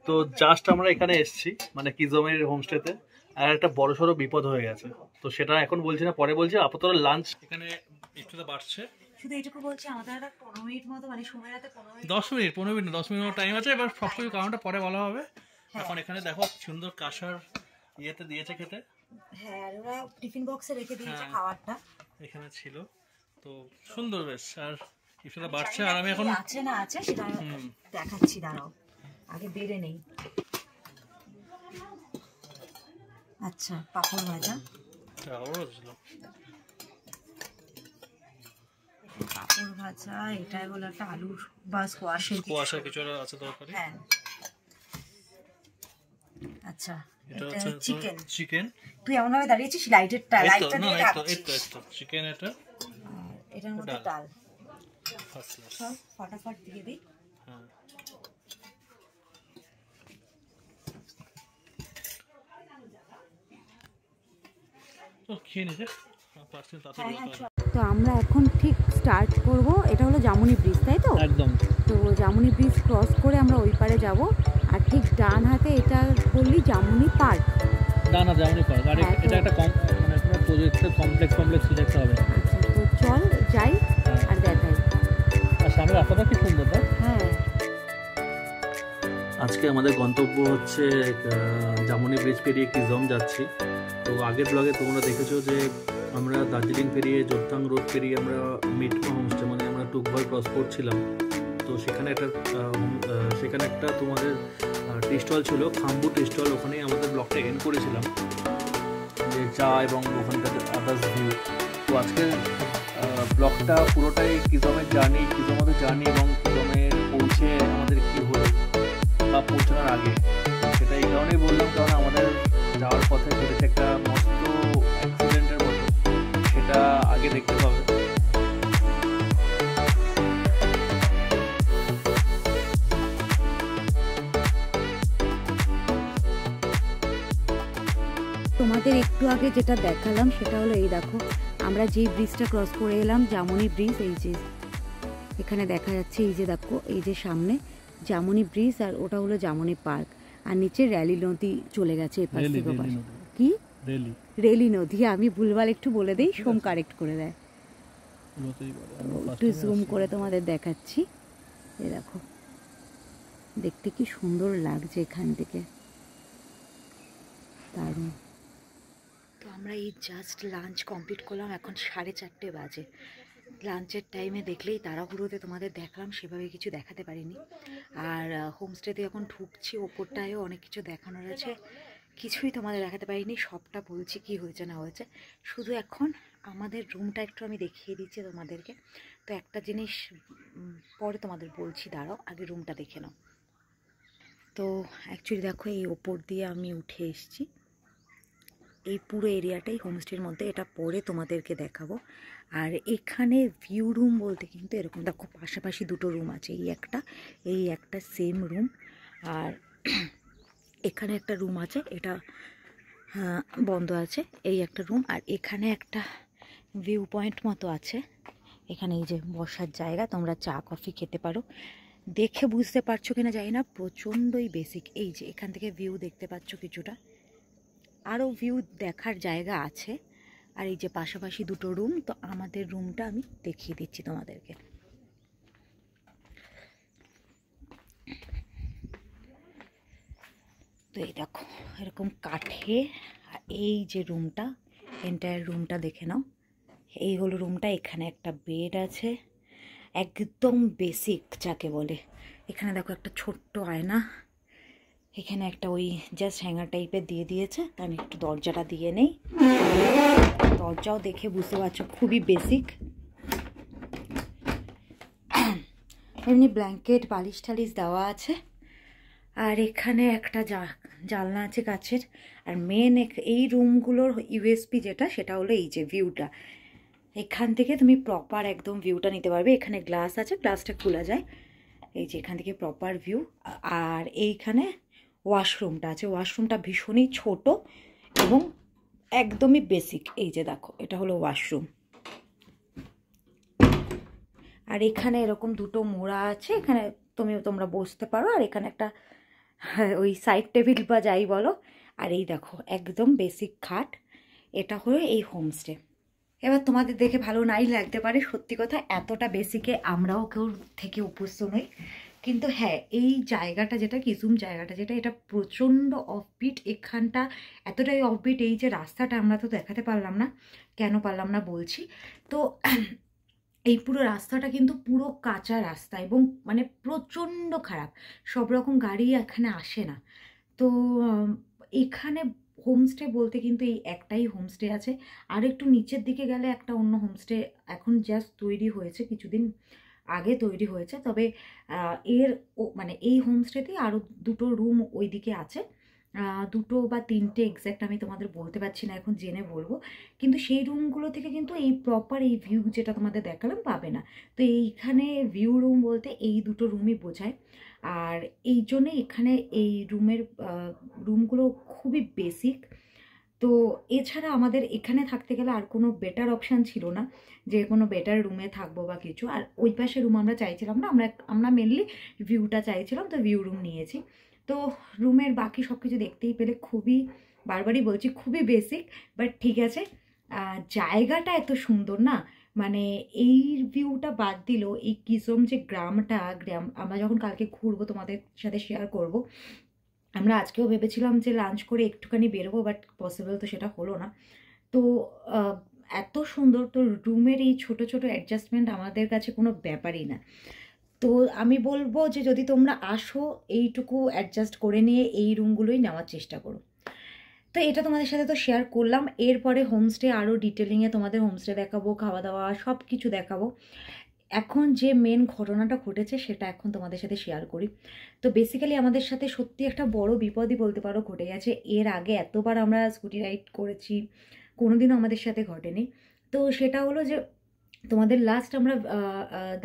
তো জাস্ট আমরা এখানে এসেছি মানে কিজমের হোমস্টেতে, আর একটা বড়সড় বিপদ হয়ে গেছে। তো সেটা এখন বলছি না, পরে বলছি। আপাতত লাঞ্চ এখানে একটু বাড়ছে, শুধু এইটুকু বলছি, আমাদের একটা 15 মিনিট মতো, মানে সময় রাতে 10 মিনিট 10 মিনিট টাইম আছে। এবার সব কিছু কারণটা পরে বলা হবে। এখন এখানে দেখো সুন্দর কাঁসার ইয়েতে দিয়েছে খেতে। হ্যাঁ, আর ওরা টিফিন বক্সে রেখে দিয়েছে খাবারটা, এখানে ছিল। তো সুন্দর বেশ। আর কিছুটা বাড়ছে, আর আমি এখন আছে না আছে সেটা দেখাচ্ছি, দাঁড়াও আগে বেড়ে নেই। আচ্ছা, পাপড় ভাজা, পাপড় ভাজা, এটাই হলো একটা আলুর বা স্কোয়াশের কিছু আছে তরকারি। হ্যাঁ, আচ্ছা, এটা চিকেন। চিকেন তুই এমন ভাবে দাঁড়িয়েছিস, লাইটটা দিয়ে রাখছিস। চিকেন এটা, এটার মধ্যে ডাল। সব ফটাফট দিয়ে দিই। হ্যাঁ, তো আমরা এখন ঠিক স্টার্ট করব। এটা হলো জামুনি ব্রিজ, তাই তো? একদম। তো জামুনি ব্রিজ ক্রস করে আমরা ওই পারে যাব, আর ঠিক ডান হাতে এটা বললি জামুনি পার্ক। না, জামুনি পার্ক। আর এটা একটা মানে পুরো প্রজেক্টের কমপ্লেক্স দেখতে হবে। আচ্ছা, তো চল যাই আর দেখাই। আর সামনে রাস্তাটা কি সুন্দর, না? হ্যাঁ। আজকে আমাদের গন্তব্য হচ্ছে জামুনি ব্রিজ পেরিয়ে কিজম যাচ্ছি। তো আগের ব্লগে তোমরা দেখেছো যে আমরা দার্জিলিং পেরিয়ে জোরথাং রোড পেরিয়ে আমরা মিটমা হোমস্টে মানে আমরা টুকভার ক্রস করছিলাম। তো সেখানে একটা তোমাদের টি স্টল ছিল, খাম্বু টি স্টল। ওখানেই আমাদের ব্লগটা এন্ড করেছিলাম, যে চা এবং ওখানকার আদার্স ভিউ। তো আজকের ব্লগটা পুরোটাই কিজমের জার্নি এবং কিজমের পৌঁছে আমাদের কী হলো বা পৌঁছানোর আগে। সেটা এই কারণেই বললাম, কারণ আমাদের যাওয়ার পথে ঘটেছে একটা মস্ত অ্যাক্সিডেন্টের মতো, সেটা আগে দেখতে পাবে। তোমাদের একটু আগে যেটা দেখালাম সেটা হলো এই দেখো, আমরা যেই ব্রিজটা ক্রস করে এলাম জামুনি ব্রিজ, এই যে এখানে দেখা যাচ্ছে, এই যে দেখো, এই যে সামনে জামুনি ব্রিজ, আর ওটা হলো জামুনি পার্ক, আর নিচে রেলি নদী চলে গেছে এপাশ থেকে ওপাশ। কি রেলি নদী? আমি ভুলভাল একটু বলে দিই, সোম কারেক্ট করে দেয়। একটু জুম করে তোমাদের দেখাচ্ছি। এই দেখো, দেখতে কি সুন্দর লাগছে এখান থেকে, দারুণ। তো আমরা এই জাস্ট লাঞ্চ কমপ্লিট করলাম, এখন 4:30 বাজে। লাঞ্চের টাইমে দেখলেই তাড়াহুড়োতে তোমাদের দেখালাম, সেভাবে কিছু দেখাতে পারিনি। আর হোমস্টেতে এখন ঢুকছি, ওপরটায়ও অনেক কিছু দেখানোর আছে, কিছুই তোমাদের দেখাতে পারিনি। সবটা বলছি কি হয়েছে না হয়েছে। শুধু এখন আমাদের রুমটা একটু আমি দেখিয়ে দিচ্ছি তোমাদেরকে। তো একটা জিনিস পরে তোমাদের বলছি, দাঁড়াও, আগে রুমটা দেখে নাও। তো অ্যাকচুয়ালি দেখো, এই ওপর দিয়ে আমি উঠে এসেছি, এই পুরো এরিয়াটাই হোমস্টের মধ্যে, এটা পরে তোমাদেরকে দেখাবো। আর এখানে ভিউ রুম বলতে কিন্তু এরকম দেখো, পাশাপাশি দুটো রুম আছে, এই একটা সেম রুম, আর এখানে একটা রুম আছে, এটা বন্ধ আছে, এই একটা রুম। আর এখানে একটা ভিউ পয়েন্ট মতো আছে, এখানে এই যে বসার জায়গা, তোমরা চা কফি খেতে পারো। দেখে বুঝতে পারছো কিনা জানি না, প্রচণ্ডই বেসিক। এই যে এখান থেকে ভিউ দেখতে পাচ্ছ কিছুটা, আরও ভিউ দেখার জায়গা আছে। আর এই যে পাশাপাশি দুটো রুম, তো আমাদের রুমটা আমি দেখিয়ে দিচ্ছি তোমাদেরকে। তো এই দেখো, এরকম কাঠে, এই যে রুমটা, এন্টায়ার রুমটা দেখে নাও, এই হলো রুমটা। এখানে একটা বেড আছে, একদম বেসিক যাকে বলে। এখানে দেখো একটা ছোট্ট আয়না, এখানে একটা ওই জাস্ট হ্যাঙ্গার টাইপের দিয়ে দিয়েছে। আমি একটু দরজাটা দিয়ে নেই, দরজাও দেখে বুঝতে পারছো খুবই বেসিক। এমনি ব্ল্যাঙ্কেট বালিশ টালিশ দেওয়া আছে। আর এখানে একটা জানলা আছে কাচের। আর মেন এই রুমগুলোর ইউএসপি যেটা, সেটা হলো এই যে ভিউটা, এখান থেকে তুমি প্রপার একদম ভিউটা নিতে পারবে। এখানে গ্লাস আছে, গ্লাসটা খোলা যায়, এই যে এখান থেকে প্রপার ভিউ। আর এইখানে ওয়াশরুমটা আছে, ওয়াশরুমটা ভীষণই ছোট এবং একদমই বেসিক। এই যে দেখো, এটা হলো ওয়াশরুম। আর এখানে এরকম দুটো মোড়া আছে, এখানে তোমরা বসতে পারো। আর এখানে একটা ওই সাইড টেবিল বা যাই বলো। আর এই দেখো একদম বেসিক খাট, এটা হলো এই হোমস্টে। এবার তোমাদের দেখে ভালো নাই লাগতে পারে, সত্যি কথা এতটা বেসিকে আমরাও কেউ থেকে অভ্যস্ত নই। কিন্তু হ্যাঁ, এই জায়গাটা যেটা কিজুম জায়গাটা যেটা, এটা প্রচণ্ড অফবিট। এখানটা এতটাই অফবিট, এই যে রাস্তাটা আমরা তো দেখাতে পারলাম না, কেন পারলাম না বলছি। তো এই পুরো রাস্তাটা কিন্তু পুরো কাঁচা রাস্তা এবং মানে প্রচণ্ড খারাপ, সব রকম গাড়ি এখানে আসে না। তো এখানে হোমস্টে বলতে কিন্তু এই একটাই হোমস্টে আছে। আর একটু নিচের দিকে গেলে একটা অন্য হোমস্টে এখন জাস্ট তৈরি হয়েছে, কিছুদিন আগে তৈরি হয়েছে। তবে এর মানে এই হোমস্টেতেই আরও দুটো রুম ওই দিকে আছে, দুটো বা তিনটে এক্স্যাক্ট আমি তোমাদের বলতে পারছি না, এখন জেনে বলবো। কিন্তু সেই রুমগুলো থেকে কিন্তু এই প্রপার এই ভিউ যেটা তোমাদের দেখালাম পাবে না। তো এইখানে ভিউ রুম বলতে এই দুটো রুমই বোঝায়। আর এই জন্যে এখানে এই রুমগুলো খুবই বেসিক। তো এছাড়া আমাদের এখানে থাকতে গেলে আর কোনো বেটার অপশান ছিল না যে কোনো বেটার রুমে থাকবো বা কিছু। আর ওই পাশে রুম আমরা চাইছিলাম না, আমরা মেনলি ভিউটা চাইছিলাম, তো ভিউ রুম নিয়েছি। তো রুমের বাকি সব কিছু দেখতেই পেলে খুবই, বারবারই বলছি, খুবই বেসিক, বাট ঠিক আছে। জায়গাটা এত সুন্দর না, মানে এই ভিউটা বাদ দিলেও এই কিসম যে গ্রাম আমরা যখন কালকে ঘুরবো তোমাদের সাথে শেয়ার করব। আমরা আজকেও ভেবেছিলাম যে লাঞ্চ করে একটুখানি বেরোবো, বাট পসিবল তো সেটা হলো না। তো এত সুন্দর, তো রুমের এই ছোট ছোট অ্যাডজাস্টমেন্ট আমাদের কাছে কোনো ব্যাপারই না। তো আমি বলবো যে যদি তোমরা আসো, এইটুকু অ্যাডজাস্ট করে নিয়ে এই রুমগুলোই নেওয়ার চেষ্টা করো। তো এটা তোমাদের সাথে তো শেয়ার করলাম। এরপরে হোমস্টে আরও ডিটেলিংয়ে তোমাদের হোমস্টে দেখাবো, খাওয়া দাওয়া সব কিছু দেখাবো। এখন যে মেন ঘটনাটা ঘটেছে সেটা এখন তোমাদের সাথে শেয়ার করি। তো বেসিক্যালি আমাদের সাথে সত্যি একটা বড় বিপদই বলতে পারো ঘটে গেছে। এর আগে এতবার আমরা স্কুটি রাইড করেছি, কোনোদিনও আমাদের সাথে ঘটেনি। তো সেটা হলো যে তোমাদের লাস্ট আমরা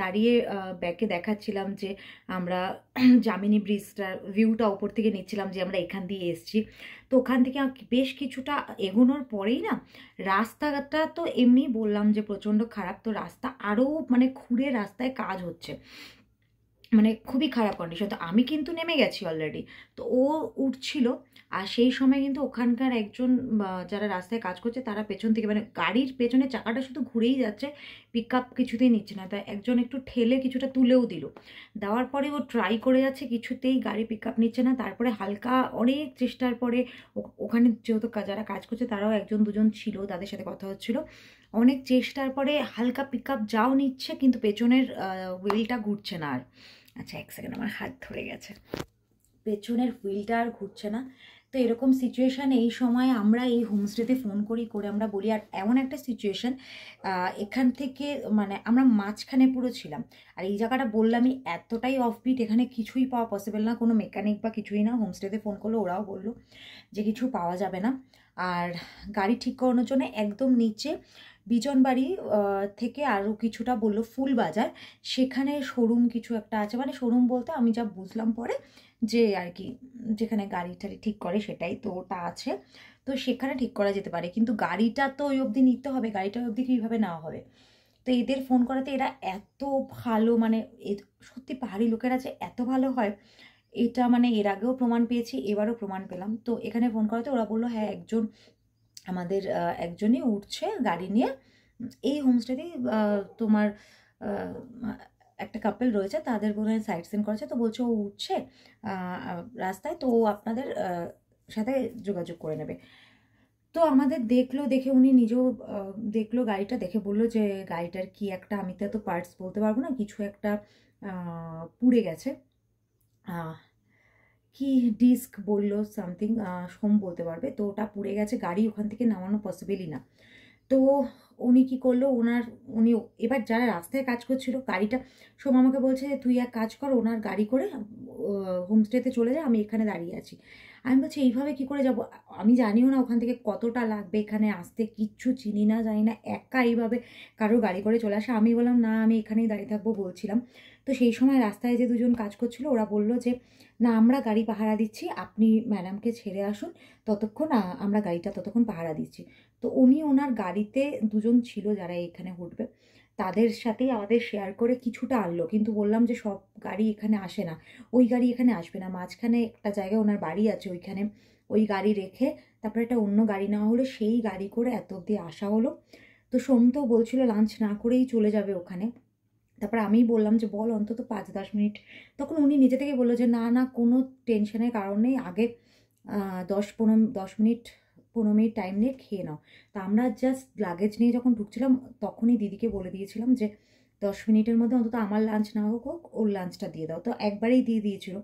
দাঁড়িয়ে ব্যাকে দেখাচ্ছিলাম যে আমরা জামিনী ব্রিজটার ভিউটা ওপর থেকে নিচ্ছিলাম, যে আমরা এখান দিয়ে এসছি। তো ওখান থেকে বেশ কিছুটা এগোনোর পরেই না, রাস্তাটা তো এমনি বললাম যে প্রচণ্ড খারাপ, তো রাস্তা আরও মানে খুঁড়ে রাস্তায় কাজ হচ্ছে, মানে খুবই খারাপ কন্ডিশন। তো আমি কিন্তু নেমে গেছি অলরেডি, তো ও উঠছিল। আর সেই সময় কিন্তু ওখানকার একজন যারা রাস্তায় কাজ করছে তারা পেছন থেকে, মানে গাড়ির পেছনে চাকাটা শুধু ঘুরেই যাচ্ছে, পিক আপ কিছুতেই নিচ্ছে না। তাই একজন একটু ঠেলে কিছুটা তুলেও দিল, দেওয়ার পরে ও ট্রাই করে যাচ্ছে, কিছুতেই গাড়ি পিক আপ নিচ্ছে না। তারপরে হালকা অনেক চেষ্টার পরে ওখানে যেহেতু যারা কাজ করছে তারাও একজন দুজন ছিল, তাদের সাথে কথা হচ্ছিল, অনেক চেষ্টার পরে হালকা পিক আপ যাও নিচ্ছে, কিন্তু পেছনের হুইলটা ঘুরছে না আর। আচ্ছা, এক সেকেন্ড, আমার হাত ধরে গেছে, পেছনের হুইলটা আর ঘুরছে না। তো এরকম সিচুয়েশান, এই সময় আমরা এই হোমস্টেতে ফোন করে আমরা বলি। আর এমন একটা সিচুয়েশান, এখান থেকে মানে আমরা মাঝখানে পুরো ছিলাম। আর এই জায়গাটা বললামই এতটাই অফবিট, এখানে কিছুই পাওয়া পসিবল না, কোনো মেকানিক বা কিছুই না। হোমস্টেতে ফোন করলো, ওরাও বললো যে কিছু পাওয়া যাবে না। আর গাড়ি ঠিক করানোর জন্য একদম নিচে বিজনবাড়ি থেকে আরও কিছুটা বললো ফুলবাজার, সেখানে শোরুম কিছু একটা আছে। মানে শোরুম বলতে আমি যা বুঝলাম পরে যে আর কি, যেখানে গাড়ি টাড়ি ঠিক করে সেটাই তো, ওটা আছে। তো সেখানে ঠিক করা যেতে পারে, কিন্তু গাড়িটা তো ওই অবধি নিতে হবে, গাড়িটা ওই অবধি কীভাবে নেওয়া হবে। তো এদের ফোন করাতে এরা এত ভালো, মানে সত্যি পাহাড়ি লোকেরা যে এত ভালো হয়, এটা মানে এর আগেও প্রমাণ পেয়েছি, এবারও প্রমাণ পেলাম। তো এখানে ফোন করাতে ওরা বললো হ্যাঁ একজন আমাদের একজনই উঠছে গাড়ি নিয়ে এই হোমস্টেতেই, তোমার একটা কাপল রয়েছে, তাদের বোধ হয় সাইট সিন করেছে। তো বলছে ও উঠছে রাস্তায়, তো ও আপনাদের সাথে যোগাযোগ করে নেবে। তো আমাদের দেখলো, দেখে উনি নিজেও দেখলো গাড়িটা, দেখে বললো যে গাড়িটার কি একটা, আমি তো এত পার্টস বলতে পারবো না, কিছু একটা পুড়ে গেছে, কি ডিস্ক বললো সামথিং, সোম বলতে পারবে। তো ওটা পুড়ে গেছে, গাড়ি ওখান থেকে নামানো পসিবলই না। তো উনি কি করলো, উনি এবার যারা রাস্তায় কাজ করছিল, গাড়িটা সোম আমাকে বলছে তুই এক কাজ কর, ওনার গাড়ি করে হোমস্টেতে চলে যা, আমি এখানে দাঁড়িয়ে আছি। আমি বলছি এইভাবে কি করে যাব, আমি জানিও না ওখান থেকে কতটা লাগবে এখানে আসতে, কিচ্ছু চিনি না জানি না, একা এইভাবে কারোর গাড়ি করে চলে আসা। আমি বললাম না আমি এখানেই দাঁড়িয়ে থাকবো বলছিলাম। তো সেই সময় রাস্তায় যে দুজন কাজ করছিল ওরা বললো যে না আমরা গাড়ি পাহারা দিচ্ছি, আপনি ম্যাডামকে ছেড়ে আসুন, ততক্ষণ আমরা গাড়িটা ততক্ষণ পাহারা দিচ্ছি। তো উনি ওনার গাড়িতে দুজন ছিল যারা এখানে উঠবে, তাদের সাথেই আমাদের শেয়ার করে কিছুটা আনলো, কিন্তু বললাম যে সব গাড়ি এখানে আসে না, ওই গাড়ি এখানে আসবে না, মাঝখানে একটা জায়গায় ওনার বাড়ি আছে, ওইখানে ওই গাড়ি রেখে তারপরে একটা অন্য গাড়ি নেওয়া হলো, সেই গাড়ি করে এত অব্দি আসা হলো। তো সোম তো বলছিল লাঞ্চ না করেই চলে যাবে ওখানে। তারপর আমিই বললাম যে বল অন্তত 5-10 মিনিট। তখন উনি নিজে থেকে বললো যে না না, কোনো টেনশনের কারণ নেই, আগে 10-15 মিনিট 15 মিনিট টাইম নিয়ে খেয়ে নাও। তো আমরা জাস্ট লাগেজ নিয়ে যখন ঢুকছিলাম তখনই দিদিকে বলে দিয়েছিলাম যে 10 মিনিটের মধ্যে অন্তত আমার লাঞ্চ না হোক হোক ওর লাঞ্চটা দিয়ে দাও। তো একবারেই দিয়ে দিয়েছিল।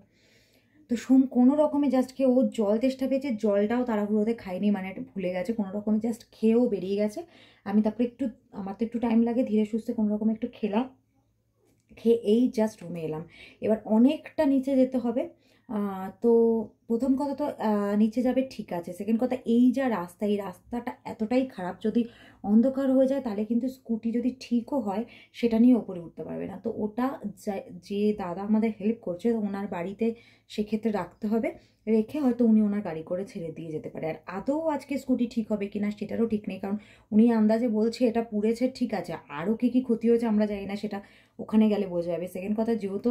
তো সোম কোনো রকমে জাস্ট খেয়ে, ও জল তেষ্টা পেয়েছে, জলটাও তাড়াহুড়োতে খাইনি, মানে ভুলে গেছে, কোনো রকমে জাস্ট খেয়েও বেরিয়ে গেছে। আমি তারপরে একটু, আমার তো একটু টাইম লাগে, ধীরে সুস্থে কোনো রকমে একটু খেলাম, খেয়ে এই জাস্ট রুমে এলাম। এবার অনেকটা নিচে যেতে হবে। তো প্রথম কথা তো নিচে যাবে ঠিক আছে, সেকেন্ড কথা এই যা রাস্তা, এই রাস্তাটা এতটাই খারাপ, যদি অন্ধকার হয়ে যায় তাহলে কিন্তু স্কুটি যদি ঠিকও হয় সেটা নিয়ে ওপরে উঠতে পারবে না। তো ওটা যে দাদা আমাদের হেল্প করছে ওনার বাড়িতে সেক্ষেত্রে রাখতে হবে, রেখে হয়তো উনি ওনার গাড়ি করে ছেড়ে দিয়ে যেতে পারে। আর আদৌ আজকে স্কুটি ঠিক হবে কিনা সেটারও ঠিক নেই, কারণ উনি আন্দাজে বলছে এটা পুড়েছে, ঠিক আছে, আরও কী কী ক্ষতি হয়েছে আমরা জানি না, সেটা ওখানে গেলে বোঝা যাবে। সেকেন্ড কথা, যেহেতু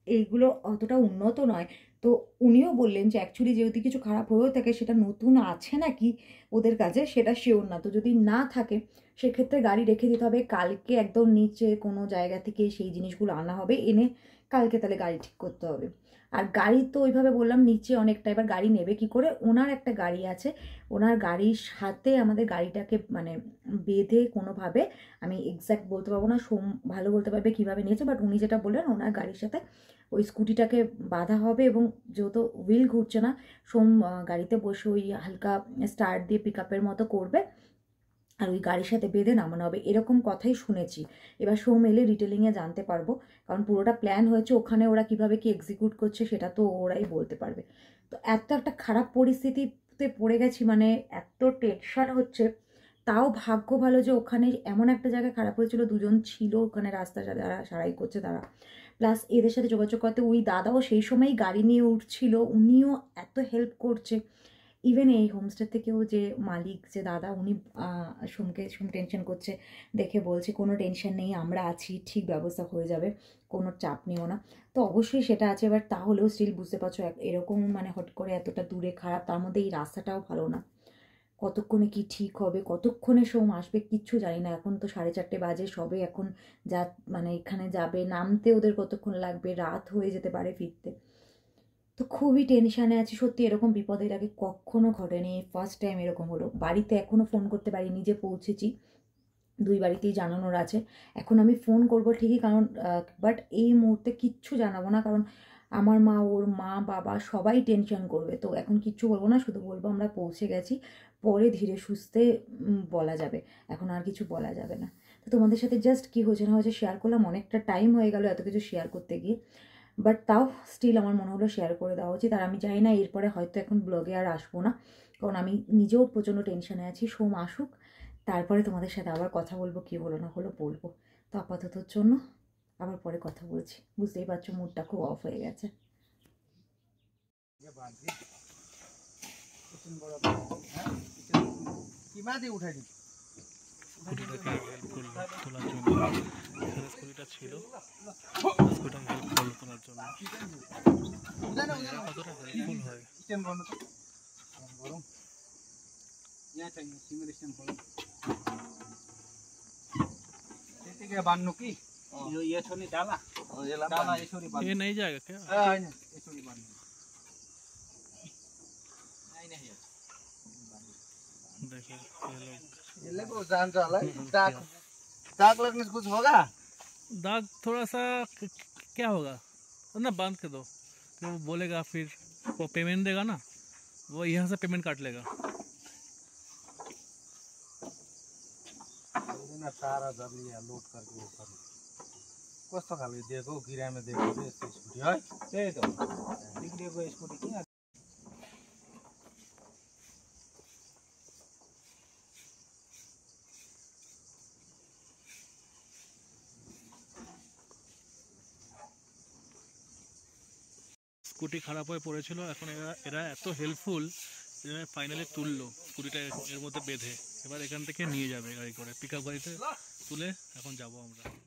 এইগুলো অতটা উন্নত নয়, তো উনিও বললেন যে অ্যাকচুয়ালি যেহেতু কিছু খারাপ হয়েও থাকে সেটা নতুন আছে নাকি ওদের কাছে সেটা শিওর না। তো যদি না থাকে সেক্ষেত্রে গাড়ি রেখে দিতে হবে, কালকে একদম নিচে কোনো জায়গা থেকে সেই জিনিসগুলো আনা হবে, এনে কালকে তাহলে গাড়ি ঠিক করতে হবে। আর গাড়ি তো ওইভাবে বললাম নিচে অনেকটা, এবার গাড়ি নেবে কি করে, ওনার একটা গাড়ি আছে, ওনার গাড়ির সাথে আমাদের গাড়িটাকে মানে বেঁধে কোনোভাবে, আমি এক্স্যাক্ট বলতে পারবো না, সোম ভালো বলতে পারবে কীভাবে নিয়েছে, বাট উনি যেটা বললেন ওনার গাড়ির সাথে ওই স্কুটিটাকে বাঁধা হবে, এবং যেহেতু হুইল ঘুরছে না, সোম গাড়িতে বসে ওই হালকা স্টার্ট দিয়ে পিক আপের মতো করবে আর ওই গাড়ির সাথে বেঁধে নামানো হবে, এরকম কথাই শুনেছি। এবার সোম এলে ডিটেলিংয়ে জানতে পারবো, কারণ পুরোটা প্ল্যান হয়েছে, ওখানে ওরা কিভাবে কি এক্সিকিউট করছে সেটা তো ওরাই বলতে পারবে। তো এত একটা খারাপ পরিস্থিতিতে পড়ে গেছি, মানে এত টেনশন হচ্ছে। তাও ভাগ্য ভালো যে ওখানে এমন একটা জায়গায় খারাপ হয়েছিল, দুজন ছিল ওখানে রাস্তা যারা সারাই করছে তারা, প্লাস এদের সাথে যোগাযোগ করতে ওই দাদাও সেই সময়ই গাড়ি নিয়ে উঠছিল, উনিও এত হেল্প করছে। ইভেন এই হোমস্টে থেকেও যে মালিক যে দাদা, উনি সোম টেনশন করছে দেখে বলছে কোনো টেনশন নেই, আমরা আছি, ঠিক ব্যবস্থা হয়ে যাবে, কোনো চাপ নিও না। তো অবশ্যই সেটা আছে, এবার তাহলেও স্টিল বুঝতে পারছো এরকম মানে হট করে এতটা দূরে খারাপ, তার মধ্যে এই রাস্তাটাও ভালো না, কতক্ষণে কি ঠিক হবে, কতক্ষণে সোম আসবে কিচ্ছু জানি না। এখন তো 4:30 বাজে, সবে এখন যা মানে এখানে যাবে, নামতে ওদের কতক্ষণ লাগবে, রাত হয়ে যেতে পারে ফিরতে। তো খুবই টেনশানে আছি সত্যি, এরকম বিপদ এর আগে কখনো ঘটেনি, ফার্স্ট টাইম এরকম হলো। বাড়িতে এখনও ফোন করতে পারি, নিজে পৌঁছেছি, 2 বাড়িতেই জানানোর আছে। এখন আমি ফোন করব ঠিকই, কারণ বাট এই মুহূর্তে কিচ্ছু জানাবো না, কারণ আমার মা, ওর মা, বাবা সবাই টেনশন করবে। তো এখন কিচ্ছু বলবো না, শুধু বলবো আমরা পৌঁছে গেছি, পরে ধীরে সুস্থে বলা যাবে, এখন আর কিছু বলা যাবে না। তো তোমাদের সাথে জাস্ট কী হয়েছে না হয়েছে শেয়ার করলাম, অনেকটা টাইম হয়ে গেল এত কিছু শেয়ার করতে গিয়ে, বাট তাও স্টিল আমার মনে হলো শেয়ার করে দেওয়া উচিত। আর আমি জানি না এরপরে হয়তো এখন ব্লগে আর আসবো না, কারণ আমি নিজেও প্রচণ্ড টেনশনে আছি। সোম আসুক, তারপরে তোমাদের সাথে আবার কথা বলবো, কী হলো না হলো বলবো। তো আপাততর জন্য আবার পরে কথা বলছি, বুঝতেই পারছো মুডটা খুব অফ হয়ে গেছে। স্কুটিটা ছিল, স্কুটিটা হেল্প করার জন্য কতটা হেল্পফুল হয়। ये नहीं जाएगा क्या? देखो ये लोग दाग लगने से कुछ होगा? दाग थोड़ा सा क्या होगा ना, बांध के दो, कि वो बोलेगा, फिर वो पेमेंट देगा ना, वो यहाँ से पेमेंट काट लेगा। सारा जब लिया लोड करके वो कर कस्तो खालको दिएको किरायमा दिएको चाहिँ यस्तो स्कुटी है, त्यही त बिग्रिएको स्कुटी किन। স্কুটি খারাপ হয়ে পড়েছিল, এখন এরা এত হেল্পফুল যে ফাইনালি তুললো স্কুটিটা এর মধ্যে বেঁধে, এবার এখান থেকে নিয়ে যাবে গাড়ি করে, পিক আপ গাড়িতে তুলে এখন যাব আমরা।